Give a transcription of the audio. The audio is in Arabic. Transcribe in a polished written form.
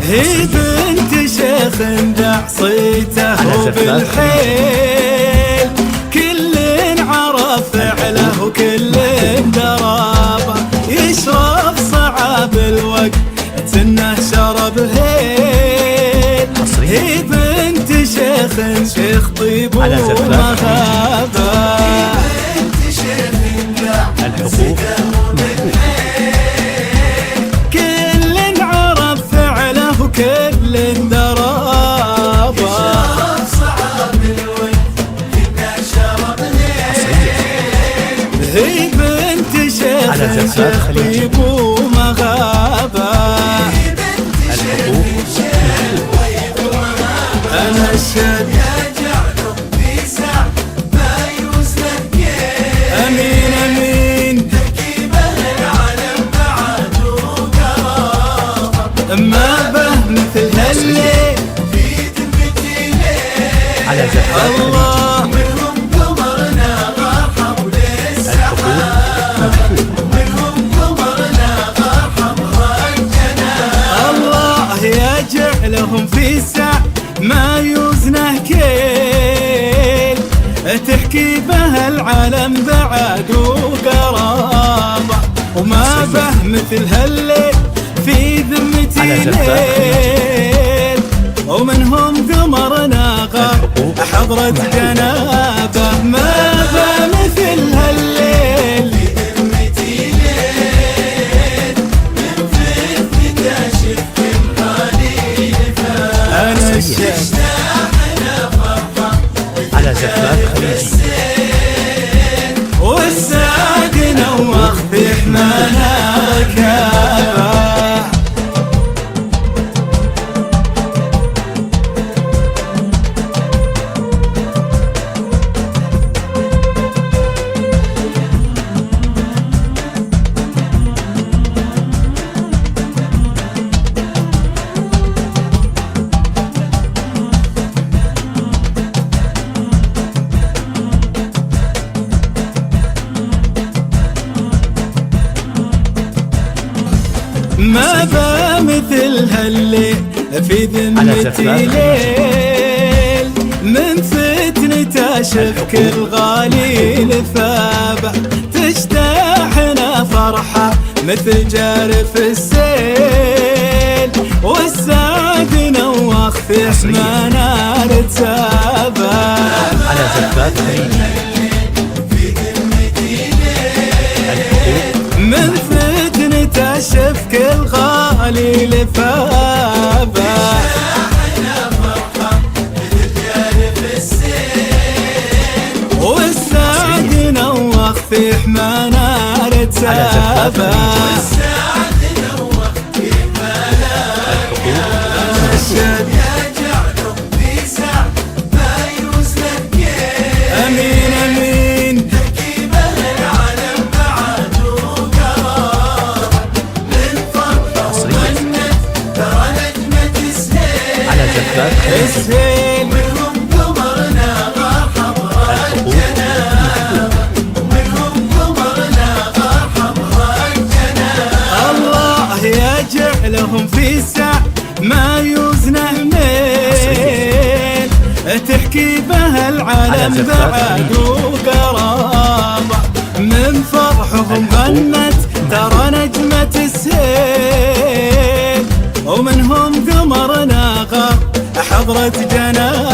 هي بنت شيخ ذع صيته بالحيل، كل عرف فعله وكل درابه، يشرب صعب الوقت سنه شرب هيل. هي بنت شيخ طيب ومخابه، بنت شيخ ذع صيته كل درابة، يشرب صعب الوقت كنا شرب ليل. هي بنت شيخ طيب ومغابة، هي بنت شيخ طيب ومغابة. أنا الشد يجعلهم في سعد ما يوزن كيل. أمين أمين تركيبه العالم بعد وقرابة، ما مثل هالليل في دمتي ليل. على الله منهم قمرنا غرحب للسحاب، منهم قمرنا غرحب رجنا. الله يجعلهم في سعد ما يوزنه كيل، تحكي به العالم بعد وقرابة، وما به مثل هالليل في ذمتي ليل. ومنهم قمر ناقة حضرة جنابه، ما با مثل هالليل في ذمتي ليل. من فتنة كاشف كل قليل فات، أنا اشتاقنا فرحة على زفاف خليجي، والسعد نوخ في حمانا ركابه. ما با مثل هالليل في ذمتي ليل، من فتنة شفك الغالي لثابه، تجتاحنا فرحة مثل جارف السيل، والسعد نوخ في حمانا رتابه. على زفاف في ذمتي ليل، من فتنة شفك الغالي لثابه، والسعد نوخ في حمانا رتابه. والسعد نوخ في حمانا رتابه، الشد يجعلهم في سعد ما يوزن كيل. أمين أمين تركيبه العالم بعد وقرابة، من فرحة ومنت ترى نجمة السهيل. على زفاف السهيل، منهم قمرنا غرحب رجنا، منهم قمرنا غرحب رجنا. الله يجعلهم في سعد ما يوزنه ميل، تحكي به العالم بعد وقرابة، من فرحهم غنت ترى نجمة السهيل، ومنهم قمر ناقة حضرة جنابه.